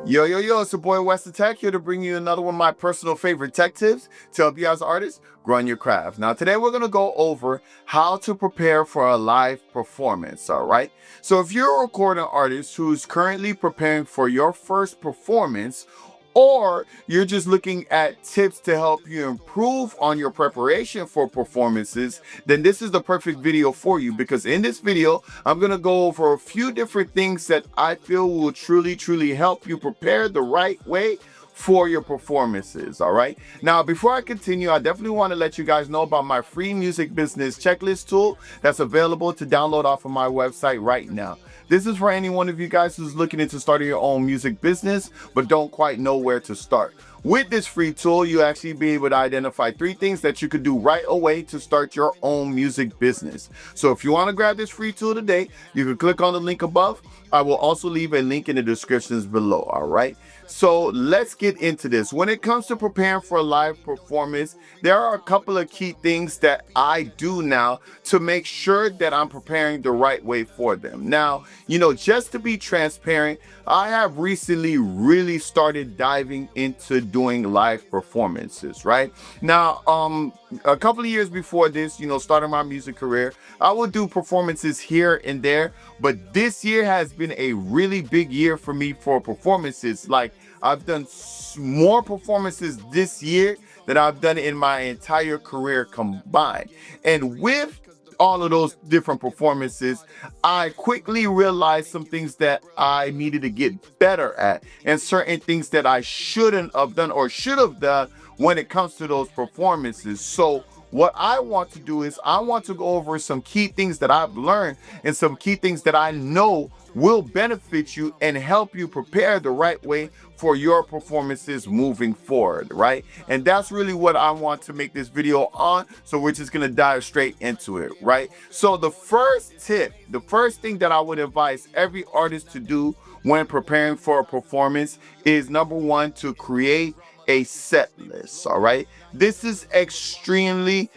Yo, it's your boy Wes the Tech here to bring you another one of my personal favorite tech tips to help you as artists grow on your craft. Now, today we're going to go over how to prepare for a live performance, all right? So if you're a recording artist who's currently preparing for your first performance, or you're just looking at tips to help you improve on your preparation for performances, then this is the perfect video for you, because in this video, I'm going to go over a few different things that I feel will truly help you prepare the right way for your performances. All right. Now, before I continue, I definitely want to let you guys know about my free music business checklist tool that's available to download off of my website right now. This is for any one of you guys who's looking into starting your own music business, but don't quite know where to start. With this free tool, you actually be able to identify 3 things that you could do right away to start your own music business. So if you want to grab this free tool today, you can click on the link above. I will also leave a link in the descriptions below. All right. So let's get into this. When it comes to preparing for a live performance, there are a couple of key things that I do now to make sure that I'm preparing the right way for them. Now, just to be transparent, I have recently really started diving into doing live performances, right? Now, a couple of years before this, starting my music career, I would do performances here and there, but this year has been a really big year for me for performances. Like, I've done more performances this year than I've done in my entire career combined. And with all of those different performances, I quickly realized some things that I needed to get better at, and certain things that I shouldn't have done or should have done when it comes to those performances. So what I want to do is I want to go over some key things that I've learned and some key things that I know will benefit you and help you prepare the right way for your performances moving forward, right? And that's really what I want to make this video on. So we're just gonna dive straight into it, right? So the first tip, the first thing that I would advise every artist to do when preparing for a performance is, number one, to create a set list. All right, this is extremely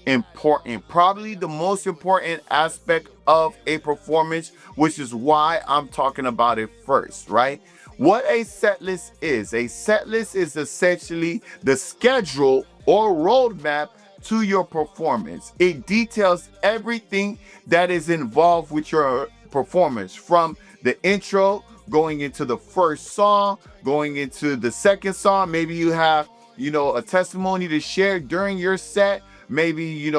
important, probably the most important aspect of a performance, which is why I'm talking about it first, right? What a set list is essentially the schedule or roadmap to your performance. It details everything that is involved with your performance, from the intro, going into the first song, going into the second song. Maybe you have, a testimony to share during your set. Maybe, you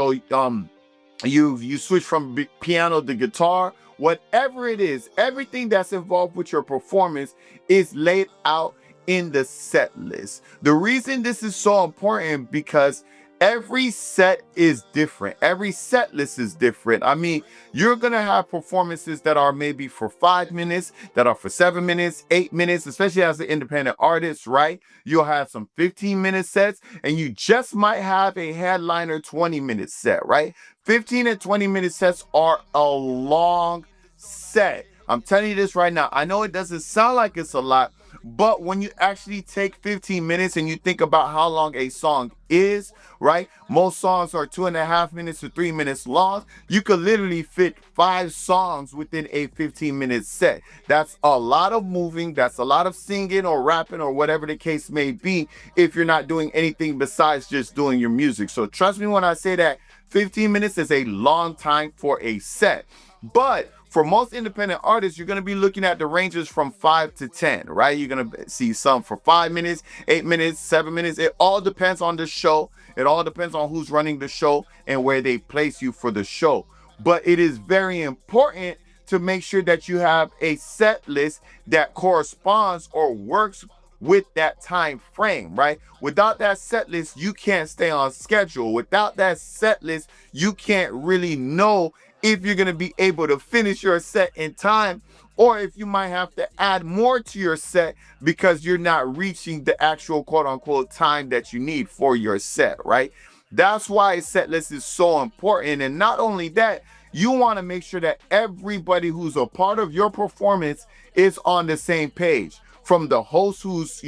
switch from piano to guitar. Whatever it is, everything that's involved with your performance is laid out in the set list. The reason this is so important, because every set is different. Every set list is different. I mean, you're going to have performances that are maybe for 5 minutes, that are for 7 minutes, 8 minutes, especially as an independent artist, right? You'll have some 15-minute sets, and you just might have a headliner 20-minute set, right? 15 and 20-minute sets are a long set. I'm telling you this right now. I know it doesn't sound like it's a lot, but when you actually take 15 minutes and you think about how long a song is, right? Most songs are 2.5 minutes to 3 minutes long. You could literally fit 5 songs within a 15-minute set. That's a lot of moving. That's a lot of singing or rapping or whatever the case may be, if you're not doing anything besides just doing your music. So trust me when I say that 15 minutes is a long time for a set. But for most independent artists, you're going to be looking at the ranges from 5 to 10, right? You're going to see some for 5 minutes, 8 minutes, 7 minutes. It all depends on the show. It all depends on who's running the show and where they place you for the show. But it is very important to make sure that you have a set list that corresponds or works with that time frame, right? Without that set list, you can't stay on schedule. Without that set list, you can't really know if you're going to be able to finish your set in time, or if you might have to add more to your set because you're not reaching the actual quote unquote time that you need for your set, right? That's why a set list is so important. And not only that, you want to make sure that everybody who's a part of your performance is on the same page, from the host who's,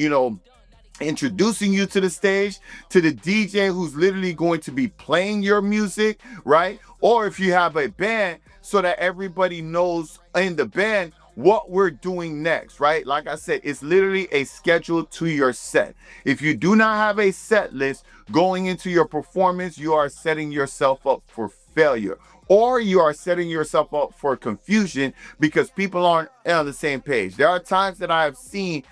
introducing you to the stage, to the DJ who's literally going to be playing your music, right? Or if you have a band, so that everybody knows in the band what we're doing next, right? Like I said, it's literally a schedule to your set. If you do not have a set list going into your performance, you are setting yourself up for failure, or you are setting yourself up for confusion because people aren't on the same page. There are times that I have seen,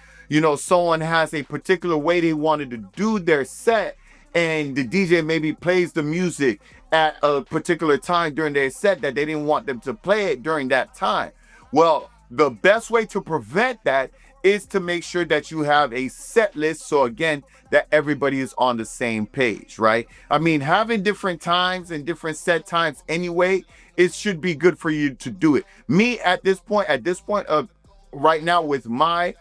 someone has a particular way they wanted to do their set, and the DJ maybe plays the music at a particular time during their set that they didn't want them to play it during that time. Well, the best way to prevent that is to make sure that you have a set list. So again, that everybody is on the same page, right? I mean, having different times and different set times anyway, it should be good for you to do it. Me at this point of right now with my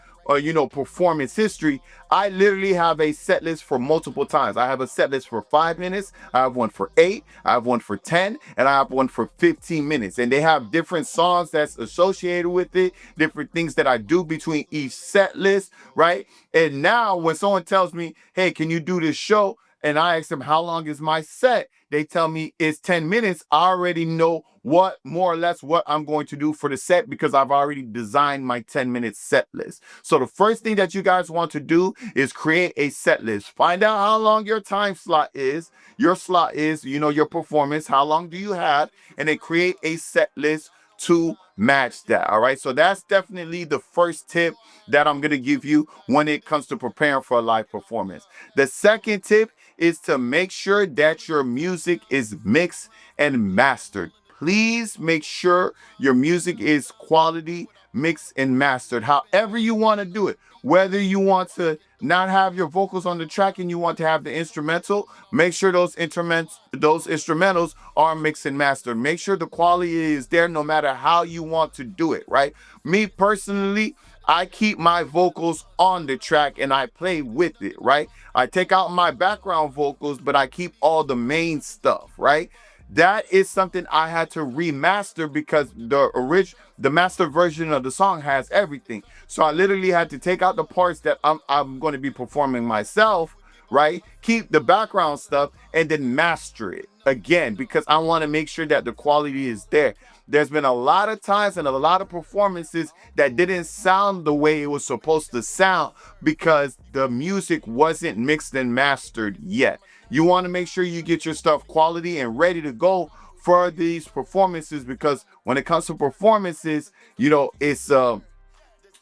performance history, I literally have a set list for multiple times. I have a set list for 5 minutes, I have one for 8, I have one for 10, and I have one for 15 minutes. And they have different songs that's associated with it, different things that I do between each set list, right? And now when someone tells me, hey, can you do this show? And I ask them, how long is my set? They tell me it's 10 minutes. I already know what more or less what I'm going to do for the set because I've already designed my 10-minute set list. So the first thing that you guys want to do is create a set list. Find out how long your time slot is. Your slot is, your performance. How long do you have? And then create a set list to match that. All right. So that's definitely the first tip that I'm going to give you when it comes to preparing for a live performance. The second tip is to make sure that your music is mixed and mastered. Please make sure your music is quality, mixed and mastered. However you want to do it, whether you want to not have your vocals on the track and you want to have the instrumental, make sure those instrumentals are mixed and mastered. Make sure the quality is there no matter how you want to do it, right? Me personally, I keep my vocals on the track and I play with it, right? I take out my background vocals, but I keep all the main stuff, right? That is something I had to remaster because the master version of the song has everything. So I literally had to take out the parts that I'm going to be performing myself, right? Keep the background stuff and then master it again because I want to make sure that the quality is there. There's been a lot of times and a lot of performances that didn't sound the way it was supposed to sound because the music wasn't mixed and mastered yet. You want to make sure you get your stuff quality and ready to go for these performances because when it comes to performances, it's a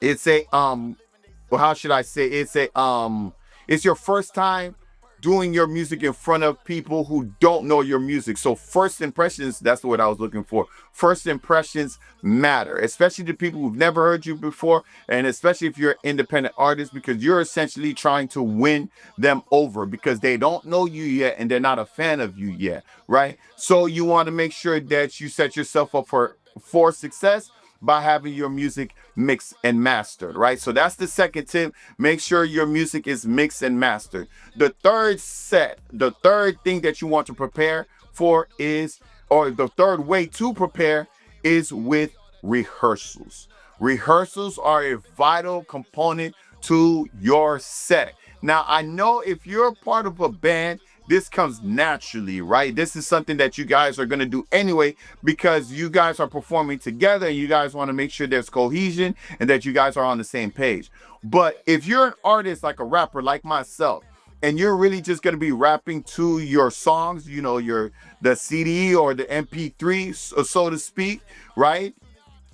well, how should I say? It's your first time doing your music in front of people who don't know your music. So first impressions, that's what I was looking for. First impressions matter, especially to people who've never heard you before, and especially if you're an independent artist, because you're essentially trying to win them over because they don't know you yet and they're not a fan of you yet, right? So you want to make sure that you set yourself up for success by having your music mixed and mastered, right? So that's the second tip. Make sure your music is mixed and mastered. The third thing that you want to prepare for the third way to prepare is with rehearsals. Rehearsals are a vital component to your set. Now, I know if you're part of a band, this comes naturally, right? This is something that you guys are going to do anyway because you guys are performing together and you guys want to make sure there's cohesion and that you guys are on the same page. But if you're an artist like a rapper like myself, and you're really just going to be rapping to your songs, the CD or the MP3, so to speak, right?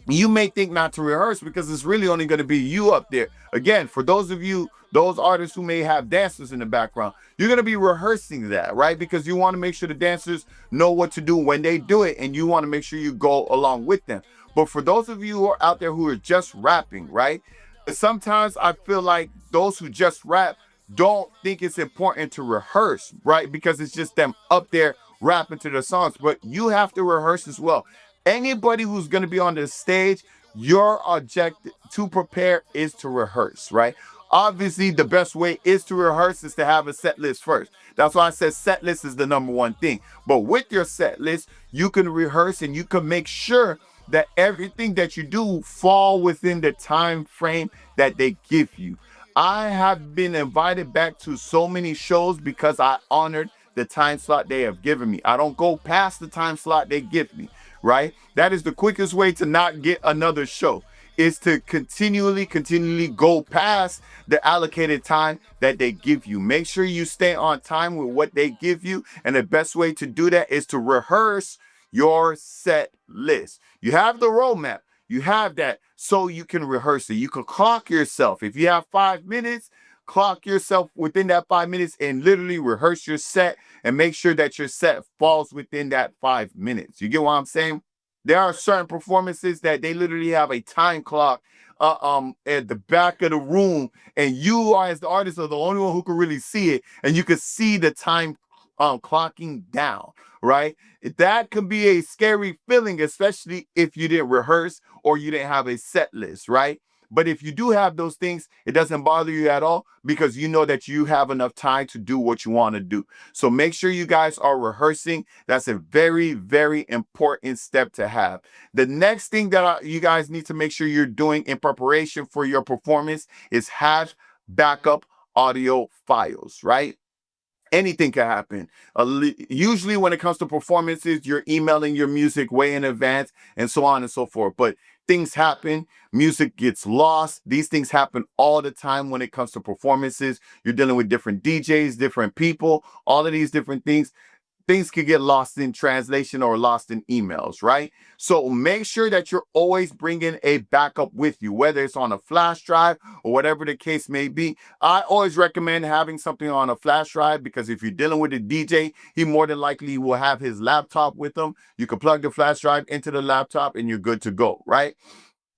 You may think not to rehearse because it's really only going to be you up there. Again, for those artists who may have dancers in the background, you're going to be rehearsing that, right? Because you want to make sure the dancers know what to do when they do it, and you want to make sure you go along with them. But for those of you who are out there who are just rapping, right? Sometimes I feel like those who just rap don't think it's important to rehearse, right? Because it's just them up there rapping to their songs, but you have to rehearse as well. Anybody who's going to be on the stage, your objective to prepare is to rehearse, right? Obviously, the best way is to rehearse is to have a set list first. That's why I said set list is the number one thing. But with your set list, you can rehearse and you can make sure that everything that you do fall within the time frame that they give you. I have been invited back to so many shows because I honored the time slot they have given me. I don't go past the time slot they give me, right? That is the quickest way to not get another show. is to continually go past the allocated time that they give you. Make sure you stay on time with what they give you. And the best way to do that is to rehearse your set list. You have the roadmap, you have that, so you can rehearse it. You can clock yourself. If you have 5 minutes, clock yourself within that 5 minutes and literally rehearse your set and make sure that your set falls within that 5 minutes. You get what I'm saying? There are certain performances that they literally have a time clock at the back of the room, and you are, as the artist, are the only one who can really see it, and you can see the time clocking down, right? That can be a scary feeling, especially if you didn't rehearse or you didn't have a set list, right? But if you do have those things, it doesn't bother you at all because you know that you have enough time to do what you want to do. So make sure you guys are rehearsing. That's a very, very important step to have. The next thing that you guys need to make sure you're doing in preparation for your performance is have backup audio files, right? Anything can happen. Usually when it comes to performances, you're emailing your music way in advance and so on and so forth. But things happen, music gets lost. These things happen all the time when it comes to performances. You're dealing with different DJs, different people, all of these different things. Things could get lost in translation or lost in emails, right? So make sure that you're always bringing a backup with you, whether it's on a flash drive or whatever the case may be. I always recommend having something on a flash drive because if you're dealing with a DJ, he more than likely will have his laptop with him. You can plug the flash drive into the laptop and you're good to go, right?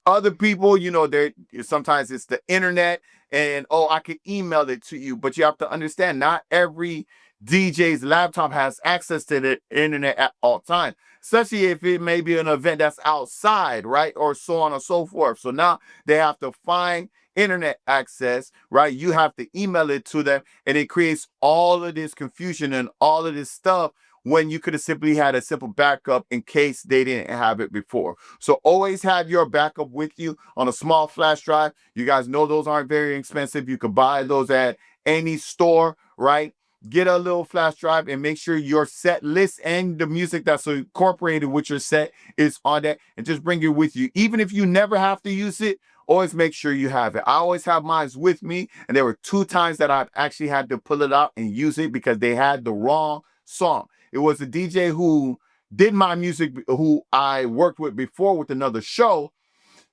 Other people, there sometimes it's the internet and I could email it to you, but you have to understand not every DJ's laptop has access to the internet at all times, especially if it may be an event that's outside, right? Or so on and so forth. So now they have to find internet access, right? You have to email it to them, and it creates all of this confusion and all of this stuff when you could have simply had a simple backup in case they didn't have it before. So always have your backup with you on a small flash drive. You guys know those aren't very expensive. You can buy those at any store, right? Get a little flash drive and make sure your set list and the music that's incorporated with your set is on that, and just bring it with you. Even if you never have to use it, always make sure you have it. I always have mine with me, and there were 2 times that I've actually had to pull it out and use it because they had the wrong song. It was a DJ who did my music, who I worked with before with another show.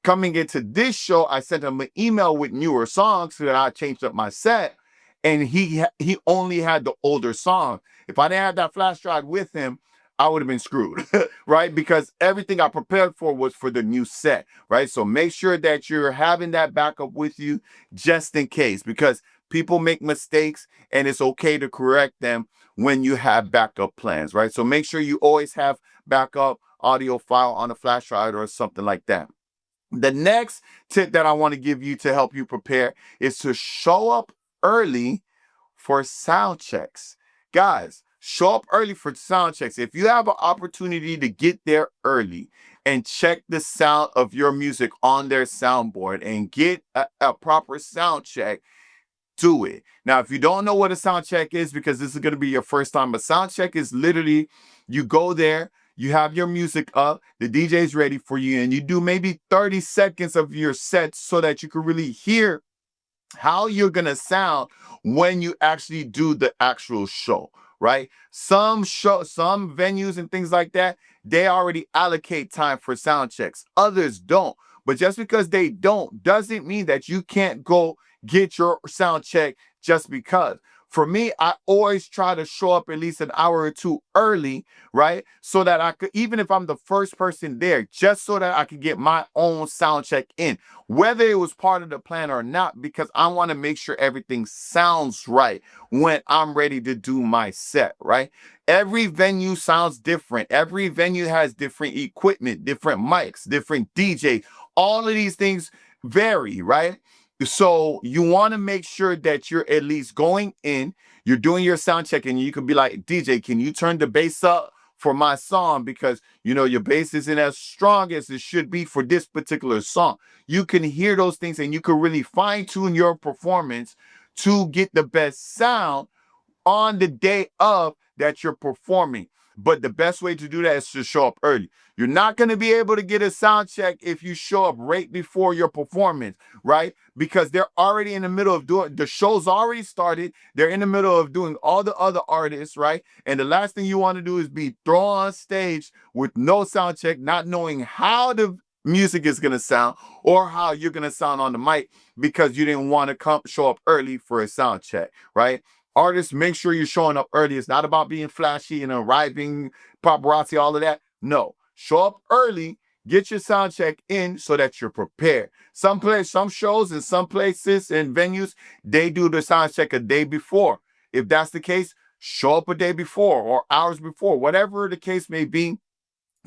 Coming into this show, I sent him an email with newer songs so that I changed up my set, and he only had the older song. If I didn't have that flash drive with him, I would have been screwed, right? Because everything I prepared for was for the new set, right? So make sure that you're having that backup with you just in case, because people make mistakes and it's okay to correct them when you have backup plans, right? So make sure you always have backup audio file on a flash drive or something like that. The next tip that I want to give you to help you prepare is to show up early for sound checks. Guys, show up early for sound checks. If you have an opportunity to get there early and check the sound of your music on their soundboard and get a proper sound check, do it. Now, if you don't know what a sound check is, because this is going to be your first time, a sound check is literally you go there, you have your music up, the DJ's ready for you, and you do maybe 30 seconds of your set so that you can really hear how you're going to sound when you actually do the actual show, right? Some venues and things like that, they already allocate time for sound checks. Others don't. But just because they don't doesn't mean that you can't go get your sound check just because. For me, I always try to show up at least an hour or two early, right? So that I could, even if I'm the first person there, just so that I could get my own sound check in, whether it was part of the plan or not, because I want to make sure everything sounds right when I'm ready to do my set, right? Every venue sounds different. Every venue has different equipment, different mics, different DJs. All of these things vary, right? So you want to make sure that you're at least going in, you're doing your sound check, and you can be like, DJ, can you turn the bass up for my song? Because, your bass isn't as strong as it should be for this particular song. You can hear those things and you can really fine tune your performance to get the best sound on the day of that you're performing. But the best way to do that is to show up early. You're not going to be able to get a sound check if you show up right before your performance, right? Because they're already in the middle of doing, the show's already started. They're in the middle of doing all the other artists, right? And the last thing you want to do is be thrown on stage with no sound check, not knowing how the music is going to sound or how you're going to sound on the mic because you didn't want to come show up early for a sound check, right? Artists, make sure you're showing up early. It's not about being flashy and arriving, paparazzi, all of that. No, show up early, get your sound check in so that you're prepared. Some shows and some places and venues, they do the sound check a day before. If that's the case, show up a day before or hours before, whatever the case may be.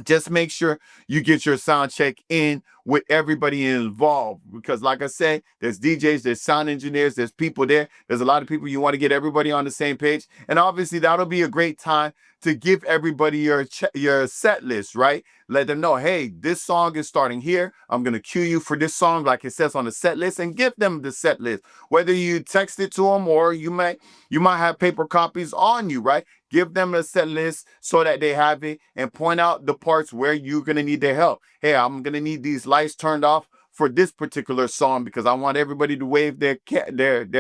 Just make sure you get your sound check in with everybody involved, because like I said, there's DJs, there's sound engineers, there's people there. There's a lot of people. You want to get everybody on the same page, and obviously that'll be a great time to give everybody your set list, right? Let them know, hey, this song is starting here. I'm gonna cue you for this song, like it says on the set list, and give them the set list. Whether you text it to them or you might have paper copies on you, right? Give them a set list so that they have it, and point out the parts where you're going to need their help. Hey, I'm going to need these lights turned off for this particular song because I want everybody to wave their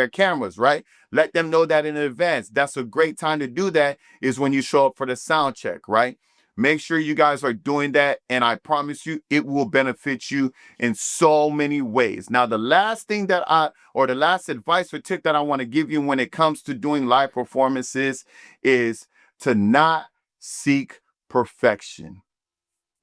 cameras, right? Let them know that in advance. That's a great time to do that, is when you show up for the sound check, right? Make sure you guys are doing that, and I promise you it will benefit you in so many ways. Now, the last thing the last advice or tip that I want to give you when it comes to doing live performances is to not seek perfection.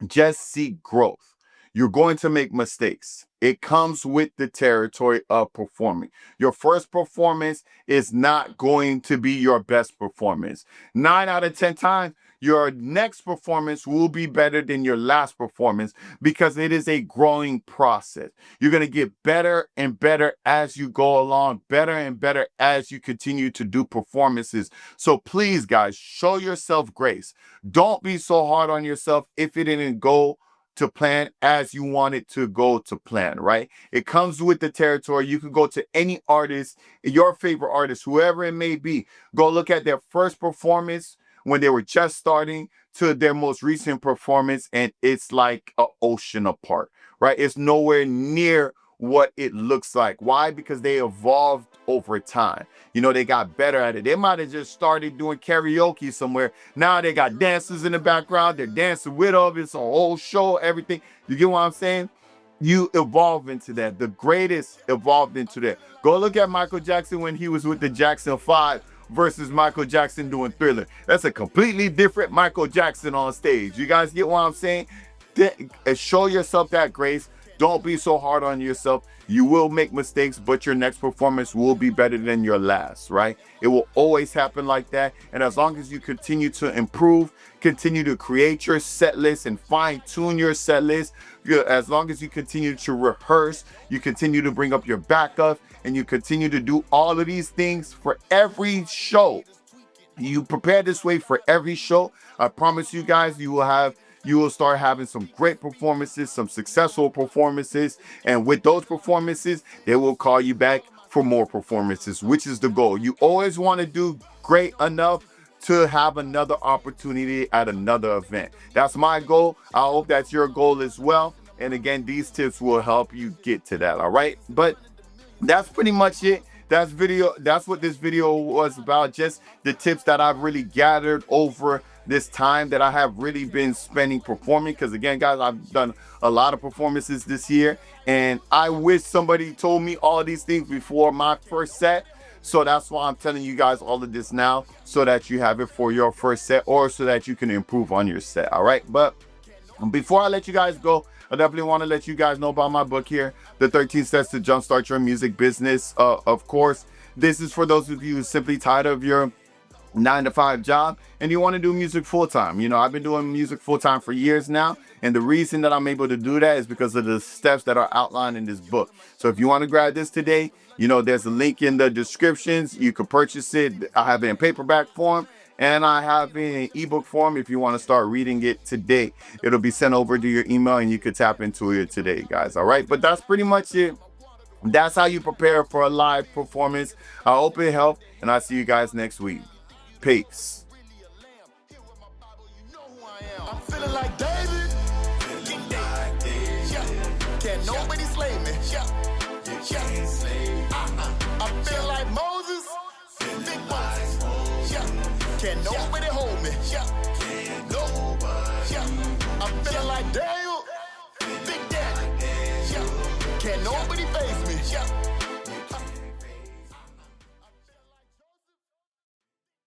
Just seek growth. You're going to make mistakes. It comes with the territory of performing. Your first performance is not going to be your best performance. 9 out of 10 times, your next performance will be better than your last performance because it is a growing process. You're going to get better and better as you go along, better and better as you continue to do performances. So please, guys, show yourself grace. Don't be so hard on yourself if it didn't go to plan as you want it to go to plan, right? It comes with the territory. You can go to any artist, your favorite artist, whoever it may be. Go look at their first performance when they were just starting to their most recent performance, and it's like an ocean apart, right? It's nowhere near what it looks like. Why? Because they evolved over time. You know, they got better at it. They might have just started doing karaoke somewhere. Now they got dancers in the background. They're dancing with them. It's a whole show, everything. You get what I'm saying? You evolve into that. The greatest evolved into that. Go look at Michael Jackson when he was with the Jackson 5 versus Michael Jackson doing Thriller. That's a completely different Michael Jackson on stage. You guys get what I'm saying? Show yourself that grace. Don't be so hard on yourself. You will make mistakes, but your next performance will be better than your last, right? It will always happen like that. And as long as you continue to improve, continue to create your set list and fine tune your set list, as long as you continue to rehearse, you continue to bring up your backup, and you continue to do all of these things for every show. You prepare this way for every show. I promise you guys, you will start having some great performances, some successful performances. And with those performances, they will call you back for more performances, which is the goal. You always want to do great enough to have another opportunity at another event. That's my goal. I hope that's your goal as well. And again, these tips will help you get to that. All right. But that's pretty much it. That's what this video was about. Just the tips that I've really gathered over this time that I have really been spending performing. Because again, guys, I've done a lot of performances this year, and I wish somebody told me all these things before my first set. So that's why I'm telling you guys all of this now, so that you have it for your first set, or so that you can improve on your set. All right. But before I let you guys go, I definitely want to let you guys know about my book here, The 13 Steps to Jumpstart Your Music Business. Of course, this is for those of you who are simply tired of your 9-to-5 job and you want to do music full-time. You know, I've been doing music full-time for years now, and the reason that I'm able to do that is because of the steps that are outlined in this book. So if you want to grab this today, you know, there's a link in the descriptions. You can purchase it. I have it in paperback form, and I have it in ebook form. If you want to start reading it today, it'll be sent over to your email, and you could tap into it today, guys. All right, but that's pretty much it. That's how you prepare for a live performance. I hope it helped, and I'll see you guys next week. Peace. Can nobody slay me? Yeah. I feel like Moses. Big Moses. Yeah. Can nobody hold me? Yeah. Yeah. I'm feeling like Daniel. Big Daddy. Yeah. Can nobody face me? Yeah.